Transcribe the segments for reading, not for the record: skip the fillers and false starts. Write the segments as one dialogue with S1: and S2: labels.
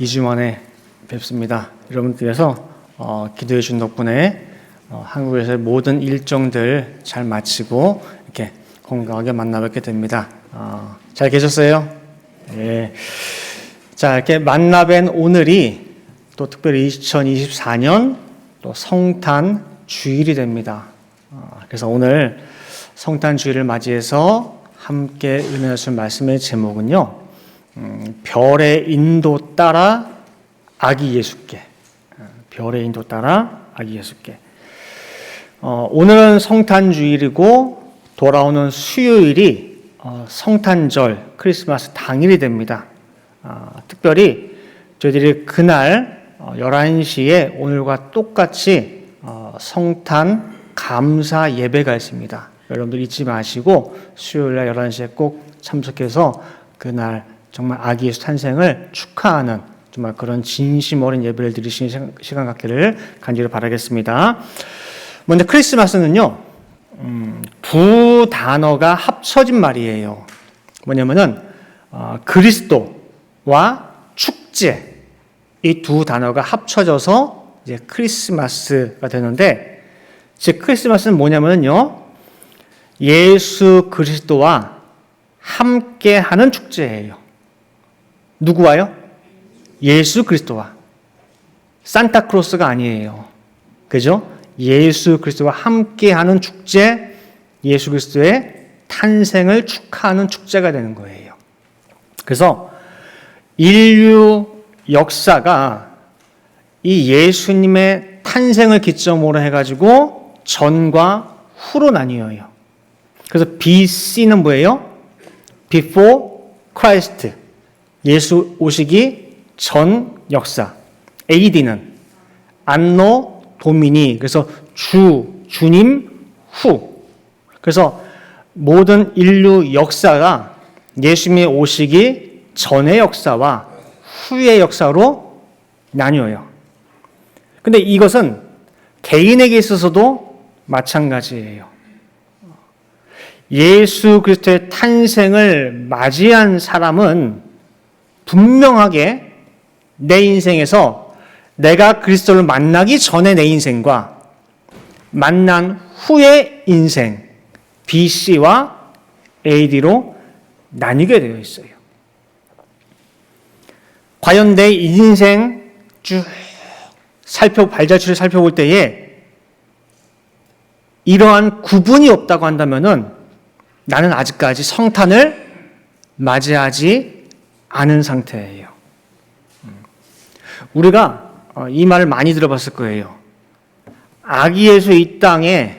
S1: 2주 만에 뵙습니다. 여러분들께서 기도해 주신 덕분에 한국에서의 모든 일정들 잘 마치고 이렇게 건강하게 만나 뵙게 됩니다. 잘 계셨어요? 예. 자, 이렇게 만나 뵌 오늘이 또 특별히 2024년 또 성탄 주일이 됩니다. 그래서 오늘 성탄 주일을 맞이해서 함께 은혜하실 말씀의 제목은요, 별의 인도 따라 아기 예수께. 별의 인도 따라 아기 예수께. 오늘은 성탄 주일이고 돌아오는 수요일이 성탄절 크리스마스 당일이 됩니다. 특별히 저희들이 그날 11시에 오늘과 똑같이 성탄 감사 예배가 있습니다. 여러분들 잊지 마시고 수요일날 11시에 꼭 참석해서 그날 정말 아기 예수 탄생을 축하하는 정말 그런 진심 어린 예배를 드리시는 시간 갖기를 간절히 바라겠습니다. 먼저 크리스마스는요, 두 단어가 합쳐진 말이에요. 뭐냐면은 그리스도와 축제, 이 두 단어가 합쳐져서 이제 크리스마스가 되는데, 즉 크리스마스는 뭐냐면요, 예수 그리스도와 함께하는 축제예요. 누구와요? 예수 그리스도와. 산타클로스가 아니에요. 그죠? 예수 그리스도와 함께하는 축제, 예수 그리스도의 탄생을 축하하는 축제가 되는 거예요. 그래서 인류 역사가 이 예수님의 탄생을 기점으로 해가지고 전과 후로 나뉘어요. 그래서 BC는 뭐예요? Before Christ. 예수 오시기 전 역사. AD는 안노 도미니. 그래서 주님 후. 그래서 모든 인류 역사가 예수님이 오시기 전의 역사와 후의 역사로 나뉘어요. 근데 이것은 개인에게 있어서도 마찬가지예요. 예수 그리스도의 탄생을 맞이한 사람은 분명하게 내 인생에서 내가 그리스도를 만나기 전에 내 인생과 만난 후의 인생, BC와 AD로 나뉘게 되어 있어요. 과연 내 인생 쭉 발자취를 살펴볼 때에 이러한 구분이 없다고 한다면은 나는 아직까지 성탄을 맞이하지 않은 상태예요. 우리가 이 말을 많이 들어봤을 거예요. 아기 예수 이 땅에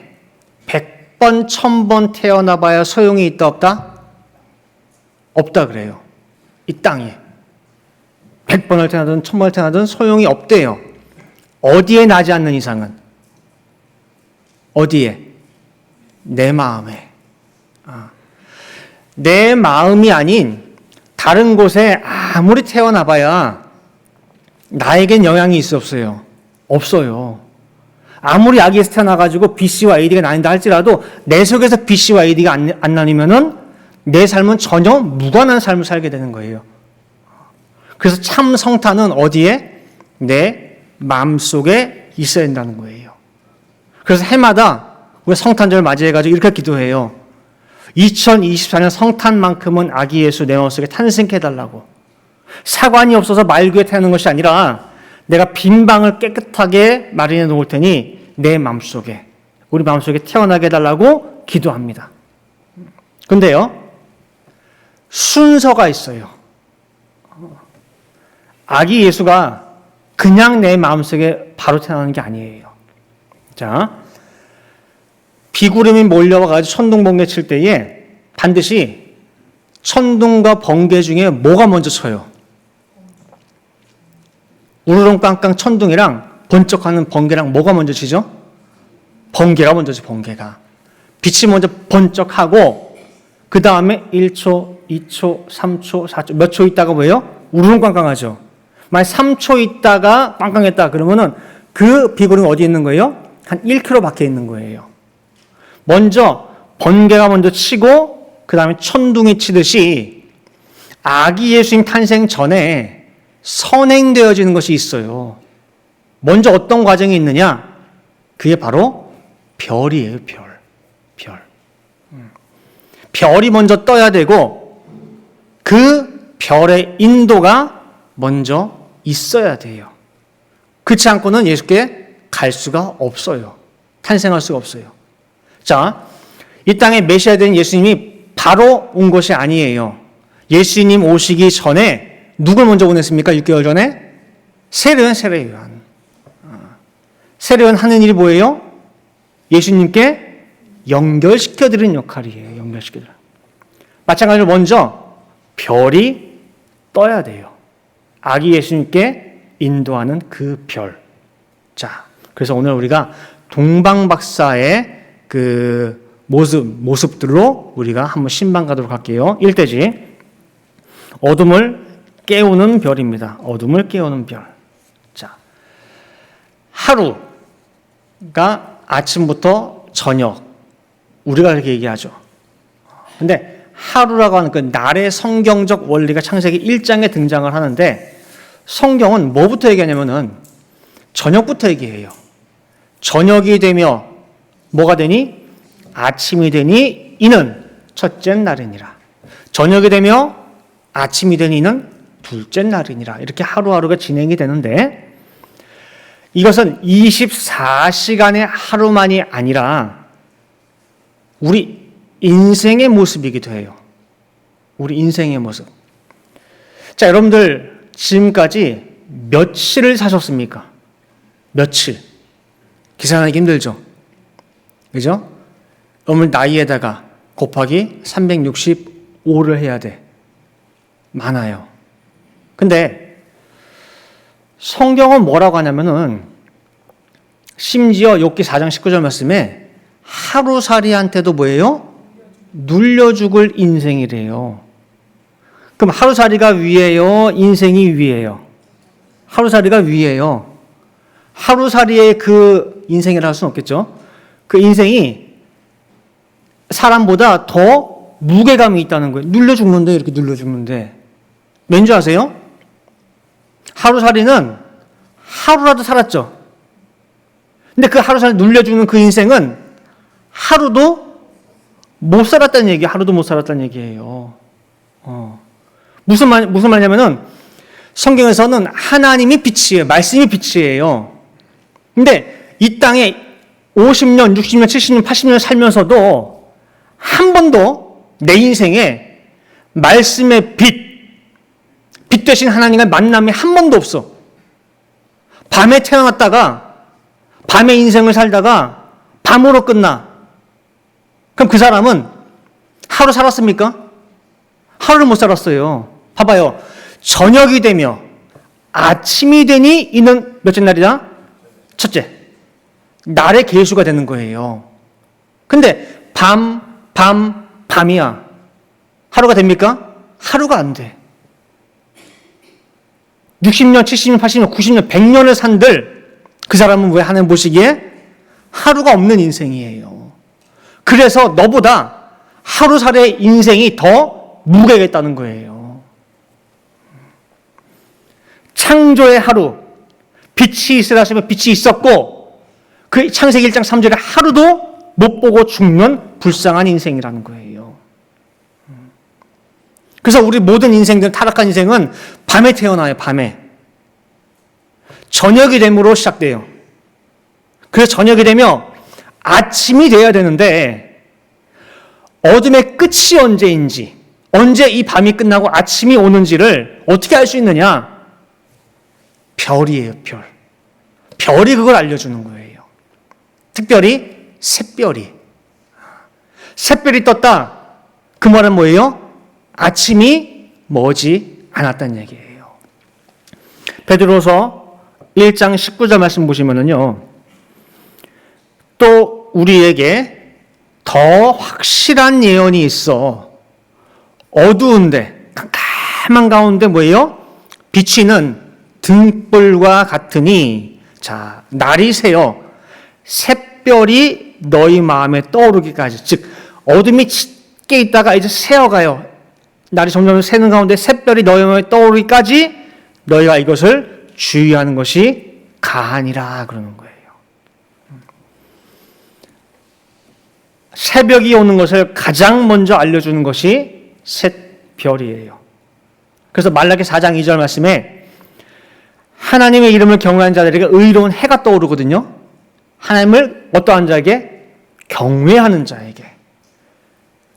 S1: 100번, 1000번 태어나봐야 소용이 있다 없다? 없다 그래요. 이 땅에 100번을 태어나든 1000번을 태어나든 소용이 없대요. 어디에 나지 않는 이상은? 어디에? 내 마음에. 내 마음이 아닌 다른 곳에 아무리 태어나봐야 나에겐 영향이 있어 없어요? 없어요. 아무리 아기에서 태어나가지고 BC와 AD가 나뉜다 할지라도 내 속에서 BC와 AD가 안 나뉘면은 내 삶은 전혀 무관한 삶을 살게 되는 거예요. 그래서 참 성탄은 어디에? 내 마음속에 있어야 된다는 거예요. 그래서 해마다 우리가 성탄절을 맞이해가지고 이렇게 기도해요. 2024년 성탄만큼은 아기 예수 내 마음속에 탄생케 해달라고. 사관이 없어서 말구에 태어나는 것이 아니라 내가 빈 방을 깨끗하게 마련해 놓을 테니 내 마음속에, 우리 마음속에 태어나게 해달라고 기도합니다. 근데요, 순서가 있어요. 아기 예수가 그냥 내 마음속에 바로 태어나는 게 아니에요. 자, 비구름이 몰려와가지고 천둥 번개 칠 때에 반드시 천둥과 번개 중에 뭐가 먼저 쳐요? 우르렁빵빵 천둥이랑 번쩍하는 번개랑 뭐가 먼저 치죠? 번개가 먼저 치, 번개가. 빛이 먼저 번쩍하고 그 다음에 1초, 2초, 3초, 4초, 몇 초 있다가 뭐예요? 우르렁빵빵하죠. 만약 3초 있다가 빵빵했다 그러면은 그 비구름이 어디 있는 거예요? 한 1km 밖에 있는 거예요. 먼저 번개가 먼저 치고 그 다음에 천둥이 치듯이 아기 예수님 탄생 전에 선행되어지는 것이 있어요. 먼저 어떤 과정이 있느냐? 그게 바로 별이에요, 별. 별이 먼저 떠야 되고 그 별의 인도가 먼저 있어야 돼요. 그렇지 않고는 예수께 갈 수가 없어요. 탄생할 수가 없어요. 자, 이 땅에 메시아 된 예수님이 바로 온 것이 아니에요. 예수님 오시기 전에 누굴 먼저 보냈습니까? 6개월 전에? 세례요한. 세례요한 하는 일이 뭐예요? 예수님께 연결시켜드리는 역할이에요. 연결시켜드리는. 마찬가지로 먼저 별이 떠야 돼요. 아기 예수님께 인도하는 그 별. 자, 그래서 오늘 우리가 동방박사의 그 모습들로 우리가 한번 신방 가도록 할게요. 1대지. 어둠을 깨우는 별입니다. 어둠을 깨우는 별. 자, 하루가 아침부터 저녁. 우리가 그렇게 얘기하죠. 근데 하루라고 하는 그 날의 성경적 원리가 창세기 1장에 등장을 하는데 성경은 뭐부터 얘기하냐면은 저녁부터 얘기해요. 저녁이 되며 뭐가 되니? 아침이 되니 이는 첫째 날이니라. 저녁이 되며 아침이 되니 이는 둘째 날이니라. 이렇게 하루하루가 진행이 되는데 이것은 24시간의 하루만이 아니라 우리 인생의 모습이기도 해요. 우리 인생의 모습. 자, 여러분들 지금까지 며칠을 사셨습니까? 며칠. 계산하기 힘들죠? 그죠? 여러분 나이에다가 곱하기 365를 해야 돼. 많아요. 근데 성경은 뭐라고 하냐면은 심지어 욥기 4장 19절 말씀에 하루살이한테도 뭐예요? 눌려 죽을 인생이래요. 그럼 하루살이가 위에요? 인생이 위에요? 하루살이가 위에요. 하루살이의 그 인생이라 할 수는 없겠죠. 그 인생이 사람보다 더 무게감이 있다는 거예요. 눌려 죽는데 이렇게 눌려 죽는데. 왠지 아세요? 하루살이는 하루라도 살았죠. 근데 그 하루살이 눌려 죽는 그 인생은 하루도 못 살았다는 얘기예요. 하루도 못 살았다는 얘기예요. 무슨 말이냐면은 성경에서는 하나님이 빛이에요. 말씀이 빛이에요. 근데 이 땅에 50년, 60년, 70년, 80년 살면서도 한 번도 내 인생에 말씀의 빛 되신 하나님과의 만남이 한 번도 없어. 밤에 태어났다가 밤에 인생을 살다가 밤으로 끝나. 그럼 그 사람은 하루 살았습니까? 하루를 못 살았어요. 봐봐요. 저녁이 되며 아침이 되니 이는 몇째 날이다? 첫째. 날의 계수가 되는 거예요. 근데 밤이야. 하루가 됩니까? 하루가 안 돼. 60년, 70년, 80년, 90년, 100년을 산들 그 사람은 왜 하나님 보시기에 하루가 없는 인생이에요. 그래서 너보다 하루살이의 인생이 더 무게가 있다는 거예요. 창조의 하루, 빛이 있으라 하시면 빛이 있었고 그 창세기 1장 3절에 하루도 못 보고 죽는 불쌍한 인생이라는 거예요. 그래서 우리 모든 인생들, 타락한 인생은 밤에 태어나요. 밤에. 저녁이 됨으로 시작돼요. 그래서 저녁이 되며 아침이 돼야 되는데 어둠의 끝이 언제인지, 언제 이 밤이 끝나고 아침이 오는지를 어떻게 알 수 있느냐? 별이에요. 별. 별이 그걸 알려주는 거예요. 특별히 샛별이. 샛별이 떴다. 그 말은 뭐예요? 아침이 머지 않았다는 얘기예요. 베드로서 1장 19절 말씀 보시면은요. 또 우리에게 더 확실한 예언이 있어. 어두운데 깜깜한 가운데 뭐예요? 비치는 등불과 같으니 자, 날이 새어 샛별이 너희 마음에 떠오르기까지. 즉 어둠이 짙게 있다가 이제 새어가요. 날이 점점 새는 가운데 샛별이 너희 마음에 떠오르기까지 너희가 이것을 주의하는 것이 가하니라 그러는 거예요. 새벽이 오는 것을 가장 먼저 알려주는 것이 샛별이에요. 그래서 말라기 4장 2절 말씀에 하나님의 이름을 경외하는 자들에게 의로운 해가 떠오르거든요. 하나님을 어떠한 자에게? 경외하는 자에게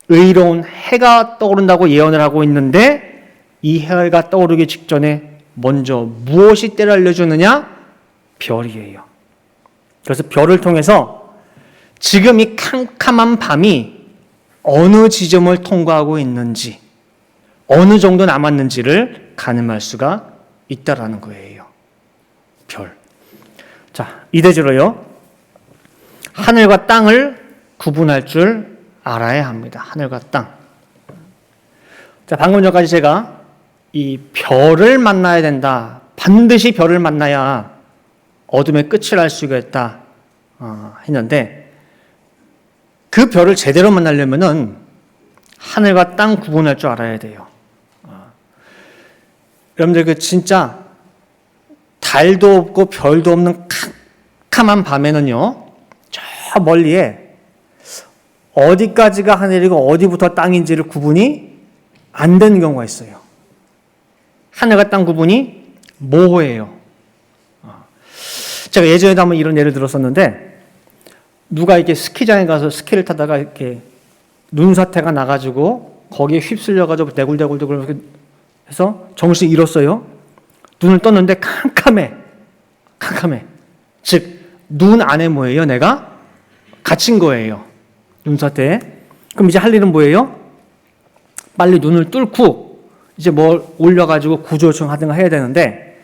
S1: 의로운 해가 떠오른다고 예언을 하고 있는데, 이 해가 떠오르기 직전에 먼저 무엇이 때를 알려주느냐? 별이에요. 그래서 별을 통해서 지금 이 캄캄한 밤이 어느 지점을 통과하고 있는지, 어느 정도 남았는지를 가늠할 수가 있다라는 거예요. 별. 자, 이대저로요. 하늘과 땅을 구분할 줄 알아야 합니다. 하늘과 땅. 자, 방금 전까지 제가 이 별을 만나야 된다. 반드시 별을 만나야 어둠의 끝을 알 수가 있다 했는데, 그 별을 제대로 만나려면은 하늘과 땅 구분할 줄 알아야 돼요. 여러분들 그 진짜 달도 없고 별도 없는 캄캄한 밤에는요, 저 멀리에 어디까지가 하늘이고 어디부터 땅인지를 구분이 안 되는 경우가 있어요. 하늘과 땅 구분이 모호해요. 제가 예전에도 한번 이런 예를 들었었는데, 누가 이렇게 스키장에 가서 스키를 타다가 이렇게 눈사태가 나가지고 거기에 휩쓸려가지고 대굴대굴대굴 해서 정신을 잃었어요. 눈을 떴는데 캄캄해. 즉, 눈 안에 뭐예요? 내가 갇힌 거예요. 눈사태에. 그럼 이제 할 일은 뭐예요? 빨리 눈을 뚫고 이제 뭘 올려가지고 구조요청 하든가 해야 되는데,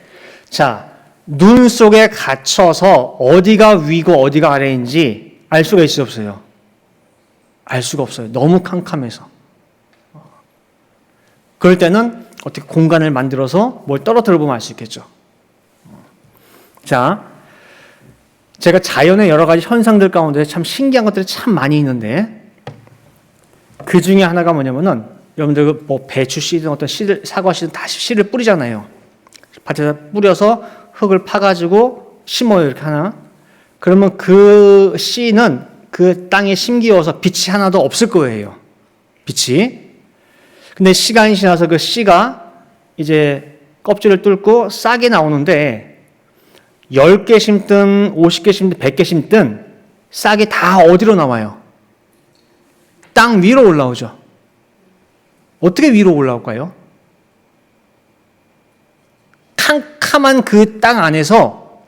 S1: 자, 눈 속에 갇혀서 어디가 위고 어디가 아래인지 알 수가 있어요, 없어요? 알 수가 없어요. 너무 캄캄해서. 그럴 때는 어떻게 공간을 만들어서 뭘 떨어뜨려 보면 알 수 있겠죠. 자, 제가 자연의 여러 가지 현상들 가운데 참 신기한 것들이 참 많이 있는데, 그 중에 하나가 뭐냐면은, 여러분들 뭐 배추 씨든 어떤 씨를, 사과 씨든 다 씨를 뿌리잖아요. 밭에서 뿌려서 흙을 파가지고 심어요, 이렇게 하나. 그러면 그 씨는 그 땅에 심기어서 빛이 하나도 없을 거예요. 빛이. 근데 시간이 지나서 그 씨가 이제 껍질을 뚫고 싹이 나오는데, 10개 심든 50개 심든 100개 심든 싹이 다 어디로 나와요? 땅 위로 올라오죠. 어떻게 위로 올라올까요? 캄캄한 그 땅 안에서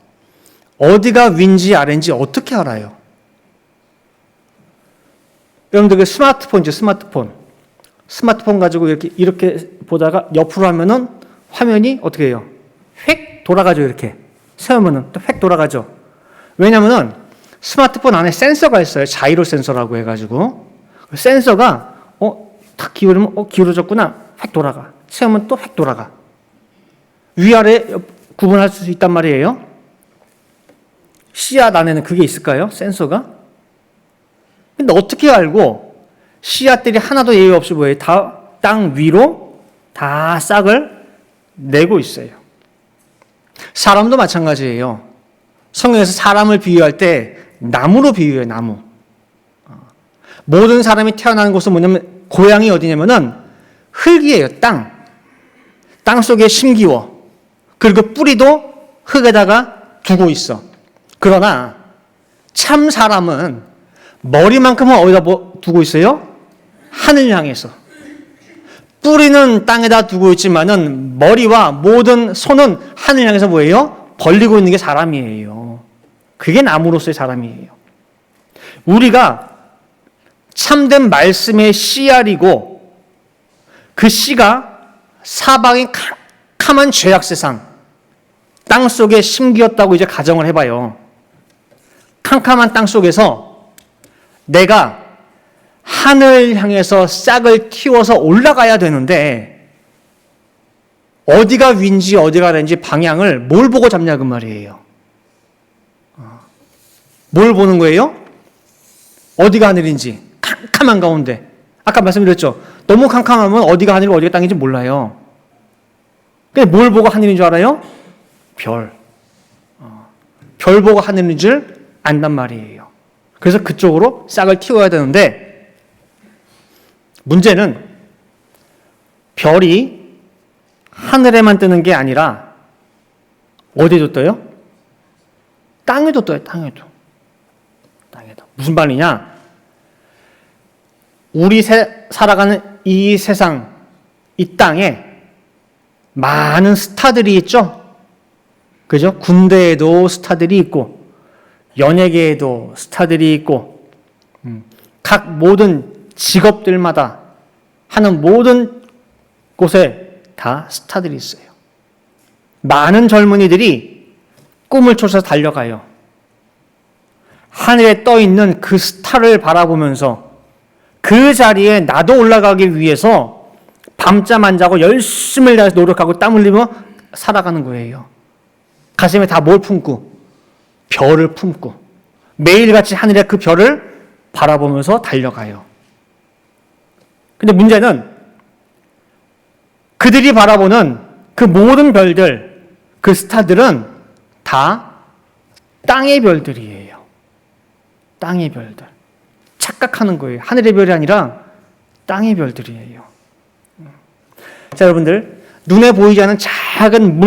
S1: 어디가 위인지 아래인지 어떻게 알아요? 여러분들 그 스마트폰이죠, 스마트폰 가지고 이렇게 보다가 옆으로 하면은 화면이 어떻게 해요? 휙 돌아가죠, 이렇게. 세우면은 또 획 돌아가죠. 왜냐면은 스마트폰 안에 센서가 있어요. 자이로 센서라고 해가지고. 센서가 탁 기울이면 기울어졌구나. 획 돌아가. 세우면 또 획 돌아가. 위아래 구분할 수 있단 말이에요. 씨앗 안에는 그게 있을까요? 센서가? 근데 어떻게 알고 씨앗들이 하나도 예외 없이 뭐예요? 다 땅 위로 다 싹을 내고 있어요. 사람도 마찬가지예요. 성경에서 사람을 비유할 때 나무로 비유해요, 나무. 모든 사람이 태어나는 곳은 뭐냐면, 고향이 어디냐면은 흙이에요, 땅. 땅 속에 심기워. 그리고 뿌리도 흙에다가 두고 있어. 그러나 참 사람은 머리만큼은 어디다 두고 있어요? 하늘 향해서. 뿌리는 땅에다 두고 있지만은 머리와 모든 손은 하늘 향해서 뭐예요? 벌리고 있는 게 사람이에요. 그게 나무로서의 사람이에요. 우리가 참된 말씀의 씨알이고, 그 씨가 사방의 캄캄한 죄악 세상, 땅 속에 심기었다고 이제 가정을 해봐요. 캄캄한 땅 속에서 내가 하늘 향해서 싹을 틔워서 올라가야 되는데, 어디가 위인지 어디가 아래인지 방향을 뭘 보고 잡냐 그 말이에요. 뭘 보는 거예요? 어디가 하늘인지. 캄캄한 가운데. 아까 말씀드렸죠. 너무 캄캄하면 어디가 하늘이고 어디가 땅인지 몰라요. 근데 뭘 보고 하늘인 줄 알아요? 별. 별 보고 하늘인 줄 안단 말이에요. 그래서 그쪽으로 싹을 틔워야 되는데 문제는 별이 하늘에만 뜨는 게 아니라 어디에도 떠요? 땅에도 떠요. 땅에도. 무슨 말이냐? 우리 살아가는 이 세상, 이 땅에 많은 스타들이 있죠? 그죠? 군대에도 스타들이 있고, 연예계에도 스타들이 있고, 각 모든 직업들마다 하는 모든 곳에 다 스타들이 있어요. 많은 젊은이들이 꿈을 쫓아서 달려가요. 하늘에 떠 있는 그 스타를 바라보면서 그 자리에 나도 올라가기 위해서 밤잠 안 자고 열심히 노력하고 땀 흘리며 살아가는 거예요. 가슴에 다 뭘 품고? 별을 품고 매일같이 하늘의 그 별을 바라보면서 달려가요. 근데 문제는 그들이 바라보는 그 모든 별들, 그 스타들은 다 땅의 별들이에요. 땅의 별들. 착각하는 거예요. 하늘의 별이 아니라 땅의 별들이에요. 자, 여러분들, 눈에 보이지 않는 작은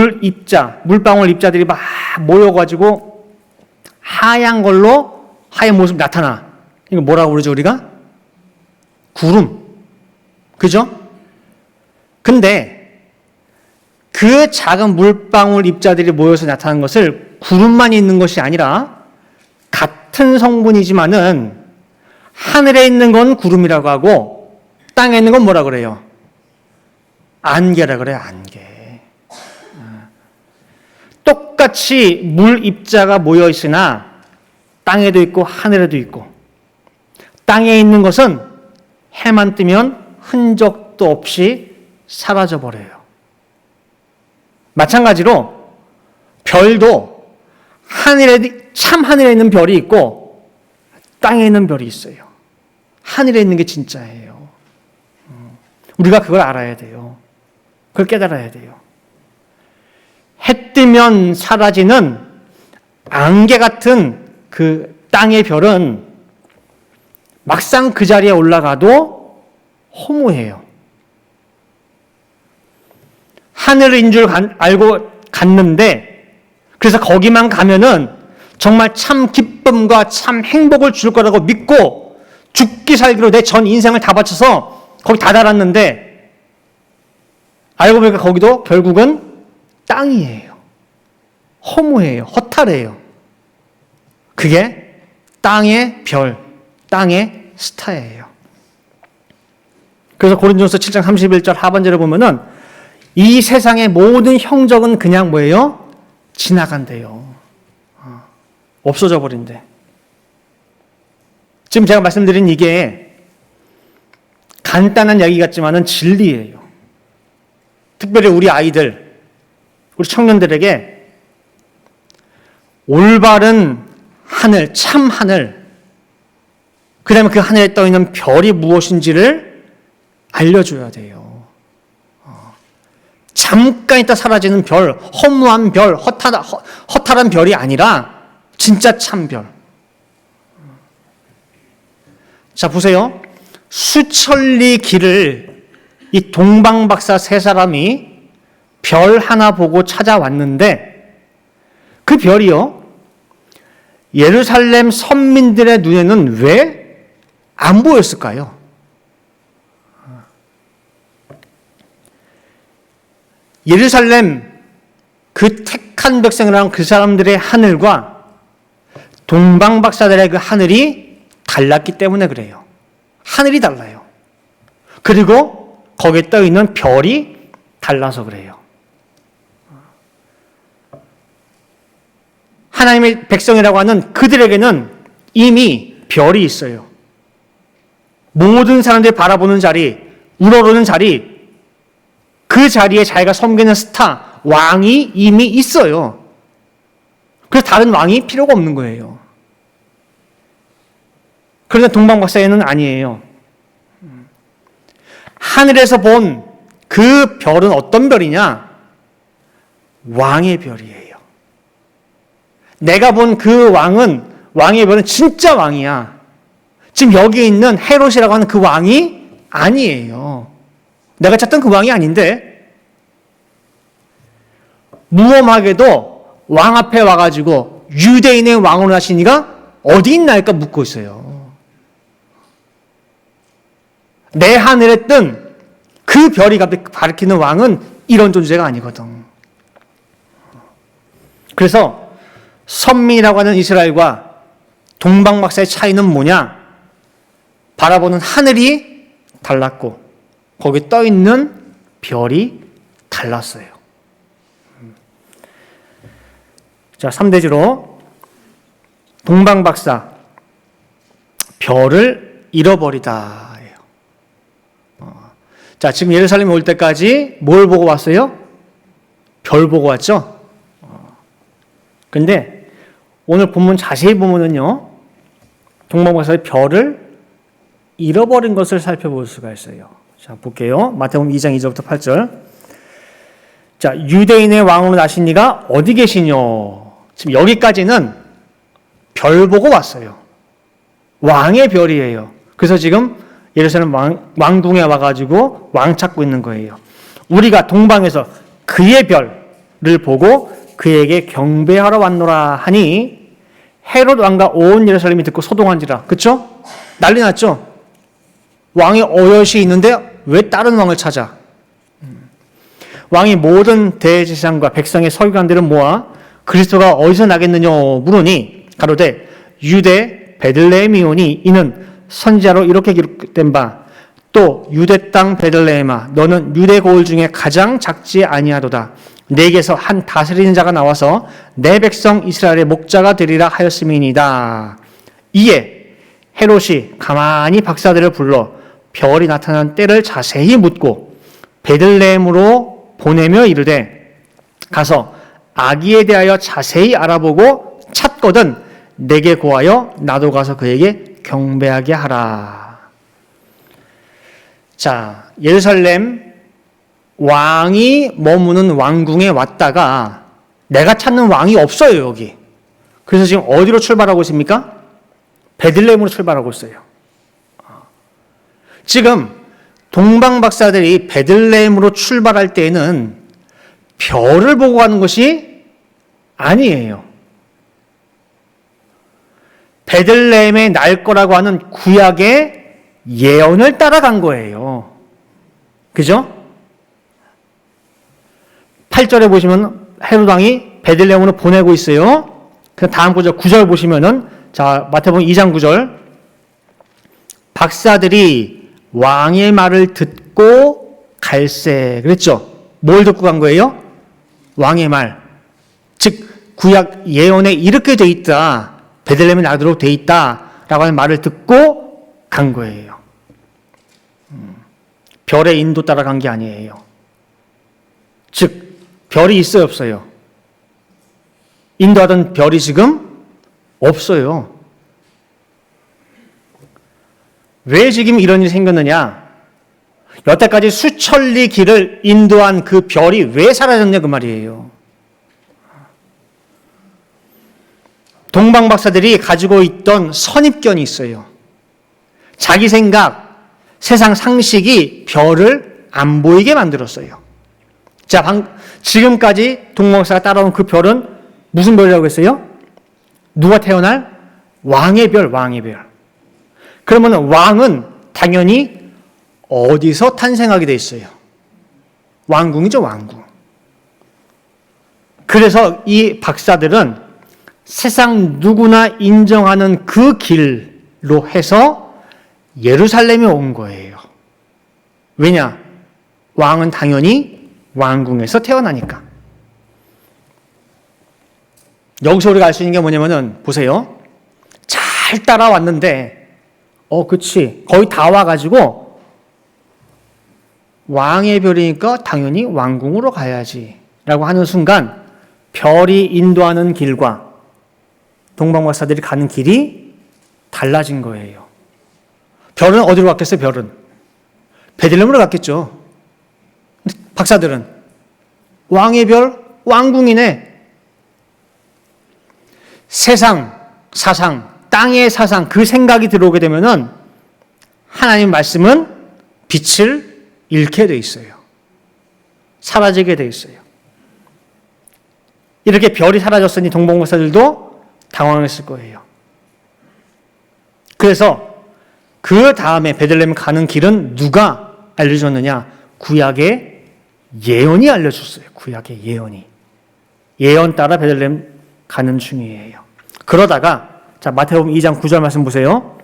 S1: 물방울 입자들이 막 모여가지고 하얀 걸로 하얀 모습 나타나. 이거 뭐라고 그러죠, 우리가? 구름. 그죠? 근데 그 작은 물방울 입자들이 모여서 나타나는 것을 구름만 있는 것이 아니라 같은 성분이지만은 하늘에 있는 건 구름이라고 하고 땅에 있는 건 뭐라 그래요? 안개라 그래요, 안개. 똑같이 물 입자가 모여 있으나 땅에도 있고 하늘에도 있고 땅에 있는 것은 해만 뜨면 흔적도 없이 사라져 버려요. 마찬가지로 별도 참 하늘에 있는 별이 있고 땅에 있는 별이 있어요. 하늘에 있는 게 진짜예요. 우리가 그걸 알아야 돼요. 그걸 깨달아야 돼요. 해 뜨면 사라지는 안개 같은 그 땅의 별은 막상 그 자리에 올라가도 허무해요. 하늘인 줄 알고 갔는데 그래서 거기만 가면은 정말 참 기쁨과 참 행복을 줄 거라고 믿고 죽기 살기로 내 전 인생을 다 바쳐서 거기 다 달았는데 알고 보니까 거기도 결국은 땅이에요. 허무해요. 허탈해요. 그게 땅의 별, 땅의 스타예요. 그래서 고린도전서 7장 31절 하반절에 보면은 이 세상의 모든 형적은 그냥 뭐예요? 지나간대요. 없어져 버린대. 지금 제가 말씀드린 이게 간단한 이야기 같지만은 진리예요. 특별히 우리 아이들, 우리 청년들에게 올바른 하늘, 참 하늘, 그 다음에 그 하늘에 떠 있는 별이 무엇인지를 알려줘야 돼요. 잠깐 있다 사라지는 별, 허무한 별, 허탈한 별이 아니라 진짜 참 별. 자, 보세요. 수천리 길을 이 동방박사 세 사람이 별 하나 보고 찾아왔는데 그 별이요, 예루살렘 선민들의 눈에는 왜 안 보였을까요? 예루살렘 그 택한 백성이라는 그 사람들의 하늘과 동방박사들의 그 하늘이 달랐기 때문에 그래요. 하늘이 달라요. 그리고 거기에 떠 있는 별이 달라서 그래요. 하나님의 백성이라고 하는 그들에게는 이미 별이 있어요. 모든 사람들이 바라보는 자리, 우러르는 자리, 그 자리에 자기가 섬기는 스타, 왕이 이미 있어요. 그래서 다른 왕이 필요가 없는 거예요. 그런데 동방박사에는 아니에요. 하늘에서 본 그 별은 어떤 별이냐? 왕의 별이에요. 내가 본 그 왕의 별은 진짜 왕이야. 지금 여기 있는 헤롯이라고 하는 그 왕이 아니에요. 내가 찾던 그 왕이 아닌데, 무엄하게도 왕 앞에 와가지고 유대인의 왕으로 하신 이가 어디 있나일까 묻고 있어요. 내 하늘에 뜬 그 별이 갑자기 가리키는 왕은 이런 존재가 아니거든. 그래서 선민이라고 하는 이스라엘과 동방박사의 차이는 뭐냐? 바라보는 하늘이 달랐고 거기 떠 있는 별이 달랐어요. 자, 3대지로 동방박사 별을 잃어버리다. 자, 지금 예루살렘에 올 때까지 뭘 보고 왔어요? 별 보고 왔죠? 근데 오늘 본문 자세히 보면은요, 동방박사의 별을 잃어버린 것을 살펴볼 수가 있어요. 자, 볼게요. 마태복음 2장 2절부터 8절. 자, 유대인의 왕으로 나신 이가 어디 계시뇨? 지금 여기까지는 별 보고 왔어요. 왕의 별이에요. 그래서 지금 예루살렘 왕궁에 와가지고 왕 찾고 있는 거예요. 우리가 동방에서 그의 별을 보고 그에게 경배하러 왔노라 하니 헤롯 왕과 온 예루살렘이 듣고 소동한지라. 그쵸? 난리 났죠? 왕의 어여시 있는데 왜 다른 왕을 찾아? 왕이 모든 대제사장과 백성의 서기관들을 모아 그리스도가 어디서 나겠느냐 물으니 가로되 유대 베들레헴이오니 이는 선지자로 이렇게 기록된 바 또 유대 땅 베들레헴아 너는 유대 고을 중에 가장 작지 아니하도다. 내게서 한 다스리는 자가 나와서 내 백성 이스라엘의 목자가 되리라 하였음이니이다. 이에 헤롯이 가만히 박사들을 불러 별이 나타난 때를 자세히 묻고 베들레헴으로 보내며 이르되 가서 아기에 대하여 자세히 알아보고 찾거든 내게 고하여 나도 가서 그에게 경배하게 하라. 자, 예루살렘 왕이 머무는 왕궁에 왔다가 내가 찾는 왕이 없어요, 여기. 그래서 지금 어디로 출발하고 있습니까? 베들레헴으로 출발하고 있어요. 지금 동방박사들이 베들레헴으로 출발할 때에는 별을 보고 가는 것이 아니에요. 베들레헴에 날 거라고 하는 구약의 예언을 따라간 거예요. 그죠? 8절에 보시면 헤롯 왕이 베들레헴으로 보내고 있어요. 그 다음 구절 9절 보시면은 자, 마태복음 2장 9절 박사들이 왕의 말을 듣고 갈새 그랬죠? 뭘 듣고 간 거예요? 왕의 말. 즉 구약 예언에 이렇게 돼 있다. 베들레헴에 나도록 돼 있다라고 하는 말을 듣고 간 거예요. 별의 인도 따라간 게 아니에요. 즉 별이 있어요, 없어요? 인도하던 별이 지금 없어요. 왜 지금 이런 일이 생겼느냐? 여태까지 수천리 길을 인도한 그 별이 왜 사라졌냐 그 말이에요. 동방박사들이 가지고 있던 선입견이 있어요. 자기 생각, 세상 상식이 별을 안 보이게 만들었어요. 자, 지금까지 동방박사가 따라온 그 별은 무슨 별이라고 했어요? 누가 태어날? 왕의 별, 왕의 별. 그러면 왕은 당연히 어디서 탄생하게 돼 있어요? 왕궁이죠, 왕궁. 그래서 이 박사들은 세상 누구나 인정하는 그 길로 해서 예루살렘에 온 거예요. 왜냐? 왕은 당연히 왕궁에서 태어나니까. 여기서 우리가 알 수 있는 게 뭐냐면은 보세요. 잘 따라왔는데 그치. 거의 다 와가지고 왕의 별이니까 당연히 왕궁으로 가야지 라고 하는 순간 별이 인도하는 길과 동방박사들이 가는 길이 달라진 거예요. 별은 어디로 갔겠어요? 별은 베들레헴으로 갔겠죠. 박사들은 왕의 별 왕궁이네. 세상, 사상, 땅의 사상, 그 생각이 들어오게 되면은 하나님 말씀은 빛을 잃게 돼 있어요. 사라지게 돼 있어요. 이렇게 별이 사라졌으니 동방박사들도 당황했을 거예요. 그래서 그 다음에 베들레헴 가는 길은 누가 알려줬느냐? 구약의 예언이 알려줬어요. 구약의 예언이. 예언 따라 베들레헴 가는 중이에요. 그러다가 자 마태복음 2장 9절 말씀 보세요.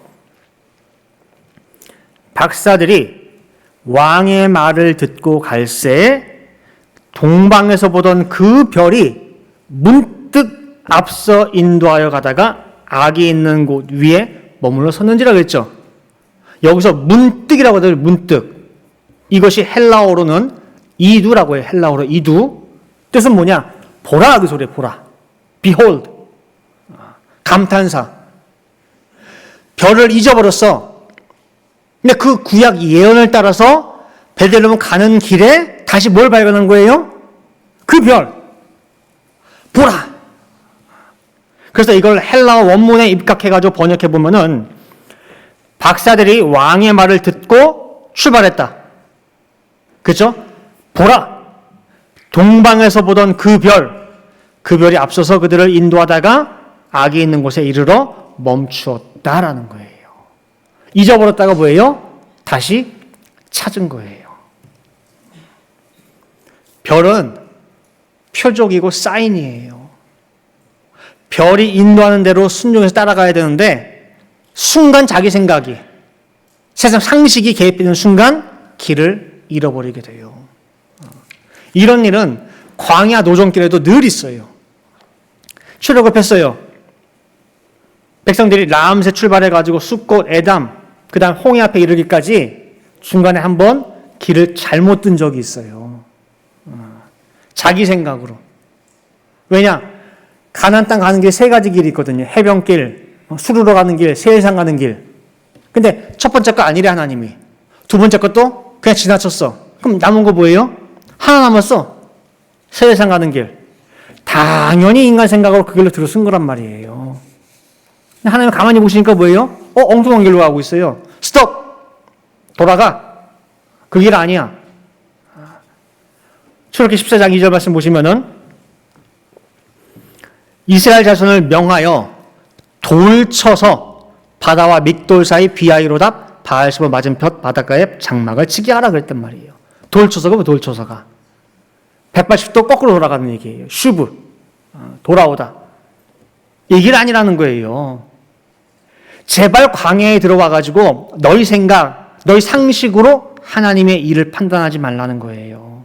S1: 박사들이 왕의 말을 듣고 갈새 동방에서 보던 그 별이 문득 앞서 인도하여 가다가 악이 있는 곳 위에 머물러 섰는지라 그랬죠. 여기서 문득이라고 하더니 문득. 이것이 헬라어로는 이두라고 해요. 헬라어로 이두. 뜻은 뭐냐? 보라 그 소리에 보라. Behold. 감탄사. 별을 잊어버렸어. 근데 그 구약 예언을 따라서 베들레헴 가는 길에 다시 뭘 발견한 거예요? 그 별. 보라. 그래서 이걸 헬라어 원문에 입각해가지고 번역해보면은 박사들이 왕의 말을 듣고 출발했다. 그렇죠? 보라. 동방에서 보던 그 별이 앞서서 그들을 인도하다가 악이 있는 곳에 이르러 멈추었다라는 거예요. 잊어버렸다가 뭐예요? 다시 찾은 거예요. 별은 표적이고 사인이에요. 별이 인도하는 대로 순종해서 따라가야 되는데 순간 자기 생각이 세상 상식이 개입되는 순간 길을 잃어버리게 돼요. 이런 일은 광야 노정길에도 늘 있어요. 출애굽했어요. 백성들이 라암새 출발해가지고 숫꽃, 에담, 그 다음 홍해 앞에 이르기까지 중간에 한번 길을 잘못 든 적이 있어요. 자기 생각으로. 왜냐? 가나안 땅 가는 길 세 가지 길이 있거든요. 해변길, 수르러 가는 길, 세일산 가는 길. 근데 첫 번째 거 아니래 하나님이. 두 번째 것도 그냥 지나쳤어. 그럼 남은 거 뭐예요? 하나 남았어. 세일산 가는 길. 당연히 인간 생각으로 그 길로 들어선 거란 말이에요. 하나님 가만히 보시니까 뭐예요? 엉뚱한 길로 가고 있어요. 스톱! 돌아가. 그 길 아니야. 출애굽기 14장 2절 말씀 보시면은 이스라엘 자손을 명하여 돌 쳐서 바다와 믹돌 사이 비하이로답 바알스보 맞은편 바닷가에 장막을 치게 하라 그랬단 말이에요. 돌 쳐서가 뭐 돌 쳐서가. 180도 거꾸로 돌아가는 얘기예요. 슈브. 돌아오다. 이 길 아니라는 거예요. 제발 광야에 들어와가지고 너희 생각, 너희 상식으로 하나님의 일을 판단하지 말라는 거예요.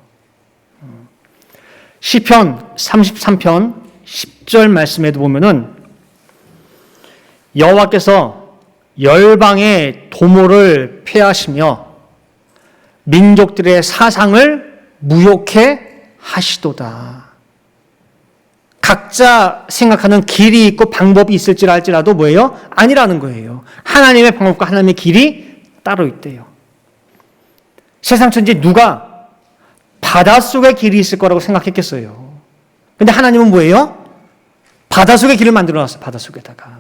S1: 시편 33편 10절 말씀에도 보면은 여호와께서 열방의 도모를 폐하시며 민족들의 사상을 무욕해 하시도다. 각자 생각하는 길이 있고 방법이 있을지라도 뭐예요? 아니라는 거예요. 하나님의 방법과 하나님의 길이 따로 있대요. 세상 천지 누가 바닷속에 길이 있을 거라고 생각했겠어요. 근데 하나님은 뭐예요? 바닷속에 길을 만들어 놨어요. 바닷속에다가.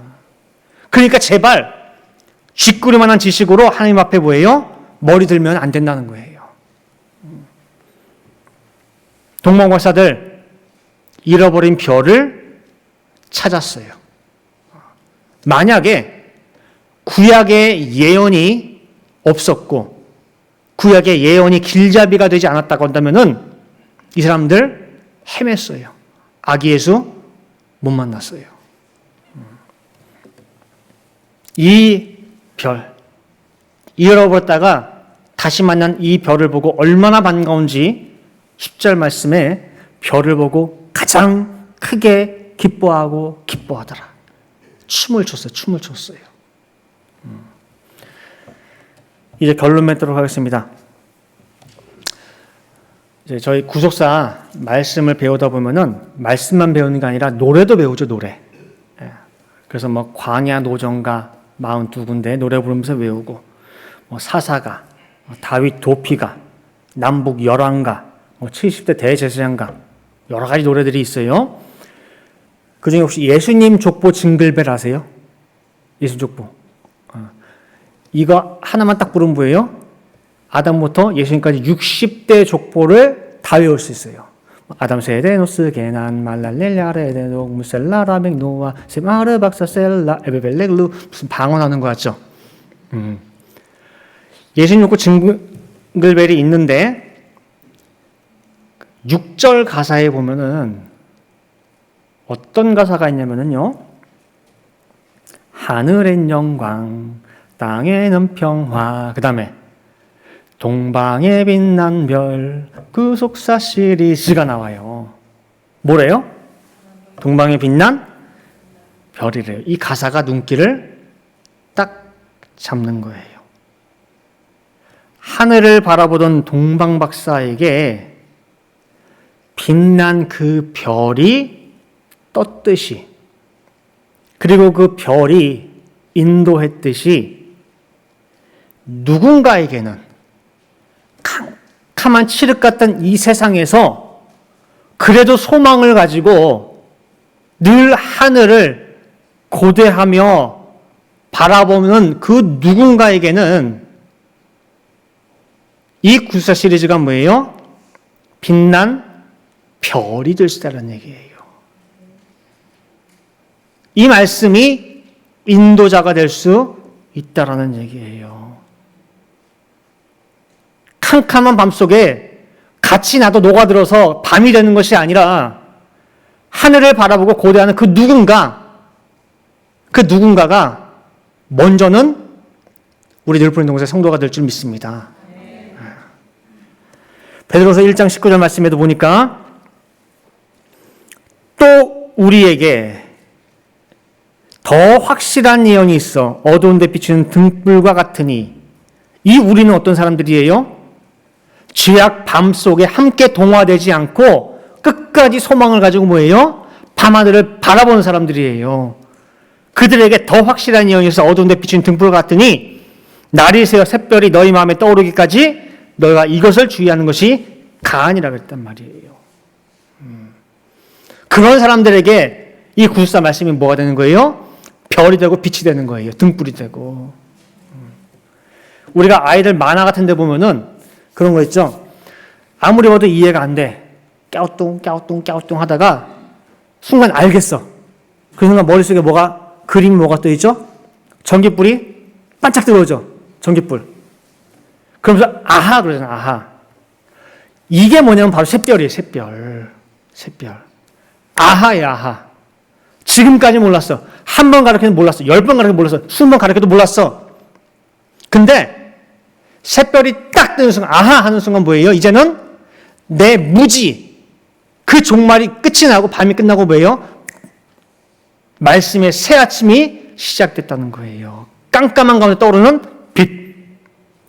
S1: 그러니까 제발 쥐꾸리만한 지식으로 하나님 앞에 뭐예요? 머리 들면 안 된다는 거예요. 동방박사들 잃어버린 별을 찾았어요. 만약에 구약의 예언이 없었고 구약의 예언이 길잡이가 되지 않았다고 한다면은 이 사람들 헤맸어요. 아기 예수 못 만났어요. 이 별, 잃어버렸다가 다시 만난 이 별을 보고 얼마나 반가운지 10절 말씀에 별을 보고 가장 크게 기뻐하고 기뻐하더라. 춤을 췄어요. 이제 결론 맺도록 하겠습니다. 이제 저희 구속사 말씀을 배우다 보면은 말씀만 배우는 게 아니라 노래도 배우죠, 노래. 그래서 뭐 광야 노정가 42군데 노래 부르면서 외우고, 뭐 사사가, 다윗 도피가, 남북 열왕가, 뭐 70대 대제사장가, 여러 가지 노래들이 있어요. 그중에 혹시 예수님 족보 징글벨 아세요? 예수 족보. 이거 하나만 딱 부르면 뭐예요? 아담부터 예수님까지 60대 족보를 다 외울 수 있어요. 아담 세대 노스 게난 말랄렐랴 레데노 무셀라 라멕 노아 세마르 박사 셀라 에베벨렉루 무슨 방언하는 거 같죠? 예수님 족보 징글벨이 있는데 6절 가사에 보면은 어떤 가사가 있냐면은요. 하늘엔 영광, 땅에는 평화. 그 다음에 동방에 빛난 별, 그 속사 시리즈가 나와요. 뭐래요? 동방에 빛난 별이래요. 이 가사가 눈길을 딱 잡는 거예요. 하늘을 바라보던 동방 박사에게 빛난 그 별이 떴듯이, 그리고 그 별이 인도했듯이 누군가에게는 캄캄한 칠흑 같던 이 세상에서 그래도 소망을 가지고 늘 하늘을 고대하며 바라보는 그 누군가에게는 이 구사 시리즈가 뭐예요? 빛난 별이 될 수 있다는 얘기예요. 이 말씀이 인도자가 될 수 있다라는 얘기예요. 캄캄한 밤속에 같이 나도 녹아들어서 밤이 되는 것이 아니라 하늘을 바라보고 고대하는 그 누군가가 먼저는 우리 늘푸른 동생 성도가 될 줄 믿습니다. 베드로서 1장 19절 말씀에도 보니까 또 우리에게 더 확실한 예언이 있어 어두운 데 비추는 등불과 같으니, 이 우리는 어떤 사람들이에요? 죄악 밤속에 함께 동화되지 않고 끝까지 소망을 가지고 뭐예요? 밤하늘을 바라보는 사람들이에요. 그들에게 더 확실한 예언이 있어 어두운 데 비추는 등불과 같으니 날이 새어 샛별이 너희 마음에 떠오르기까지 너희가 이것을 주의하는 것이 가안이라 그랬단 말이에요. 그런 사람들에게 이 구술사 말씀이 뭐가 되는 거예요? 별이 되고 빛이 되는 거예요. 등불이 되고. 우리가 아이들 만화 같은 데 보면은 그런 거 있죠. 아무리 봐도 이해가 안 돼. 깨우뚱 하다가 순간 알겠어. 그 순간 머릿속에 그림이 뭐가 떠 있죠? 전깃불이 반짝 들어오죠. 전깃불. 그러면서 아하 그러잖아. 아하. 이게 뭐냐면 바로 샛별이에요. 샛별. 아하야 아하. 지금까지 몰랐어. 한 번 가르쳐도 몰랐어. 10번 가르쳐도 몰랐어. 20번 가르쳐도 몰랐어. 근데 샛별이 딱 뜨는 순간, 아하 하는 순간 뭐예요? 이제는 내 무지, 그 종말이 끝이 나고 밤이 끝나고 뭐예요? 말씀의 새 아침이 시작됐다는 거예요. 깜깜한 가운데 떠오르는 빛.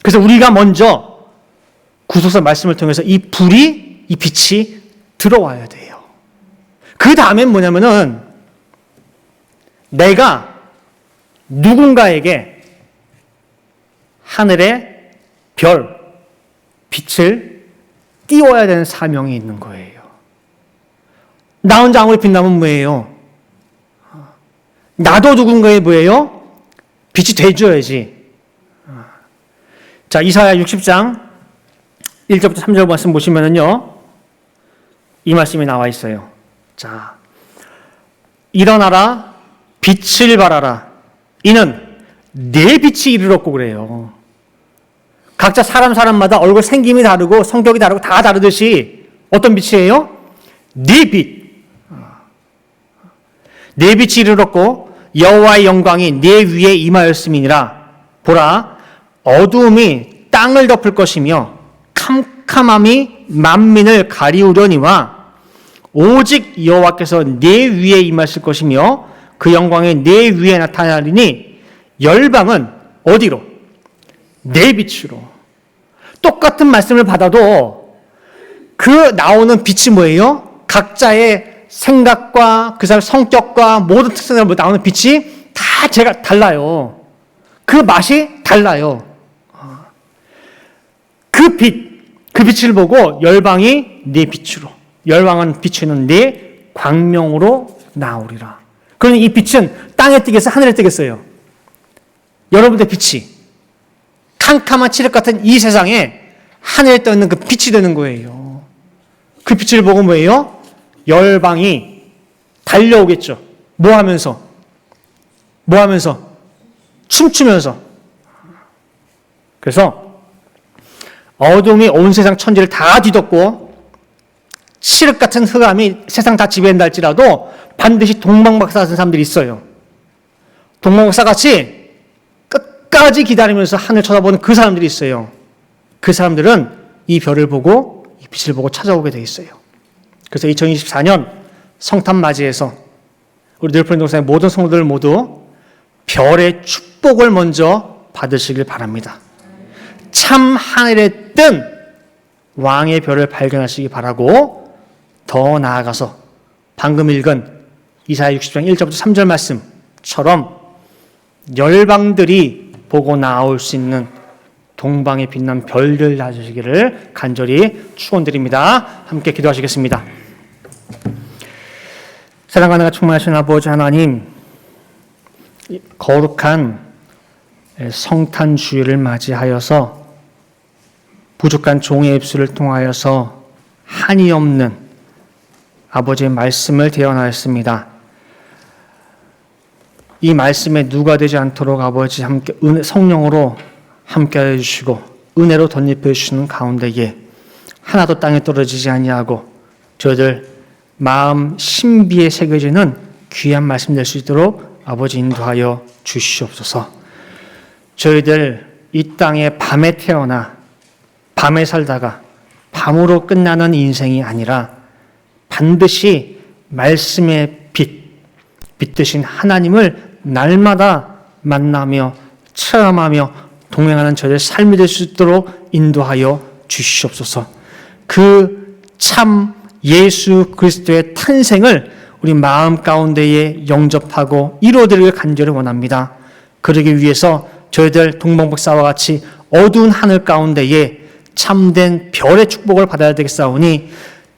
S1: 그래서 우리가 먼저 구속사 말씀을 통해서 이 빛이 들어와야 돼요. 그 다음엔 뭐냐면은 내가 누군가에게 하늘의 별, 빛을 띄워야 되는 사명이 있는 거예요. 나 혼자 아무리 빛나면 뭐예요? 나도 누군가의 뭐예요? 빛이 돼줘야지. 자, 이사야 60장 1절부터 3절 말씀 보시면은요, 이 말씀이 나와 있어요. 자, 일어나라, 빛을 발하라. 이는 내 빛이 이르렀고 그래요. 각자 사람마다 얼굴 생김이 다르고 성격이 다르고 다 다르듯이 어떤 빛이에요? 네 빛. 내 빛이 이르렀고 여호와의 영광이 내 위에 임하였음이니라. 보라, 어두움이 땅을 덮을 것이며 캄캄함이 만민을 가리우려니와 오직 여호와께서 내 위에 임하실 것이며 그 영광이 내 위에 나타나리니 열방은 어디로? 내 빛으로. 똑같은 말씀을 받아도 그 나오는 빛이 뭐예요? 각자의 생각과 그 사람의 성격과 모든 특성으로 나오는 빛이 다 제가 달라요. 그 맛이 달라요. 그 빛을 보고 열방이 내 빛으로. 열방은 비추는 네 광명으로 나오리라. 그러니 이 빛은 땅에 뜨겠어요? 하늘에 뜨겠어요? 여러분들 빛이 캄캄한 칠흑 같은 이 세상에 하늘에 떠 있는 그 빛이 되는 거예요. 그 빛을 보고 뭐예요? 열방이 달려오겠죠. 뭐 하면서? 춤추면서. 그래서 어둠이 온 세상 천지를 다 뒤덮고 칠흑 같은 흑암이 세상 다 지배한다 할지라도 반드시 동방박사 같은 사람들이 있어요. 동방박사 같이 끝까지 기다리면서 하늘 쳐다보는 그 사람들이 있어요. 그 사람들은 이 별을 보고 이 빛을 보고 찾아오게 돼 있어요. 그래서 2024년 성탄 맞이해서 우리 늘프린 동산의 모든 성도들 모두 별의 축복을 먼저 받으시길 바랍니다. 참 하늘에 뜬 왕의 별을 발견하시기 바라고, 더 나아가서 방금 읽은 이사야 60장 1절부터 3절 말씀처럼 열방들이 보고 나올 수 있는 동방에 빛난 별들 찾으시기를 간절히 축원드립니다. 함께 기도하시겠습니다. 사랑과 은혜가 충만하신 아버지 하나님, 거룩한 성탄 주일을 맞이하여서 부족한 종의 입술을 통하여서 한이 없는 아버지의 말씀을 대언하였습니다. 이 말씀에 누가 되지 않도록 아버지 함께 성령으로 함께하여 주시고 은혜로 덧입혀 주시는 가운데에 하나도 땅에 떨어지지 아니하고 저희들 마음 신비에 새겨지는 귀한 말씀 될 수 있도록 아버지 인도하여 주시옵소서. 저희들 이 땅에 밤에 태어나 밤에 살다가 밤으로 끝나는 인생이 아니라 반드시 말씀의 빛 되신 하나님을 날마다 만나며 체험하며 동행하는 저희의 삶이 될 수 있도록 인도하여 주시옵소서. 그 참 예수 그리스도의 탄생을 우리 마음 가운데에 영접하고 이루어드리길 간절히 원합니다. 그러기 위해서 저희들 동방박사와 같이 어두운 하늘 가운데에 참된 별의 축복을 받아야 되겠사오니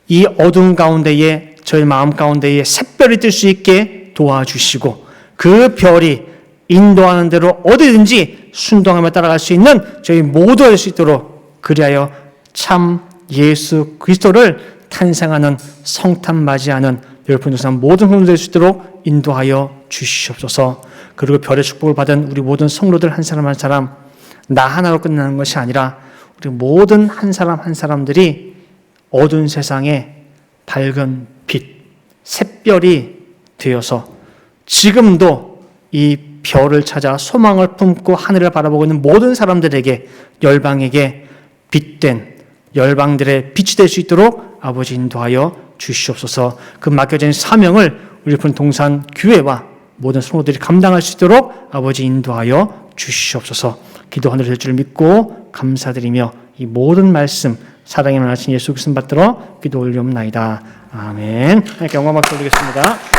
S1: 이 어두운 가운데에 저희 마음 가운데에 샛별이 뜰 수 있게 도와주시고 그 별이 인도하는 대로 어디든지 순종하며 따라갈 수 있는 저희 모두 될 수 있도록, 그리하여 참 예수 그리스도를 탄생하는 성탄 맞이하는 열풍 조상 모든 성도들 될 수 있도록 인도하여 주시옵소서. 그리고 별의 축복을 받은 우리 모든 성도들 한 사람 한 사람, 나 하나로 끝나는 것이 아니라 우리 모든 한 사람 한 사람들이 어두운 세상에 밝은 빛, 샛별이 되어서 지금도 이 별을 찾아 소망을 품고 하늘을 바라보고 있는 모든 사람들에게, 열방에게 빛된 열방들의 빛이 될 수 있도록 아버지 인도하여 주시옵소서. 그 맡겨진 사명을 우리 동산 교회와 모든 성도들이 감당할 수 있도록 아버지 인도하여 주시옵소서. 기도하는 될 줄 믿고 감사드리며 이 모든 말씀 사랑의 하나님 예수 그리스도 받들어 기도 올리옵나이다. 아멘. 하나님께 영광 박수 드리겠습니다.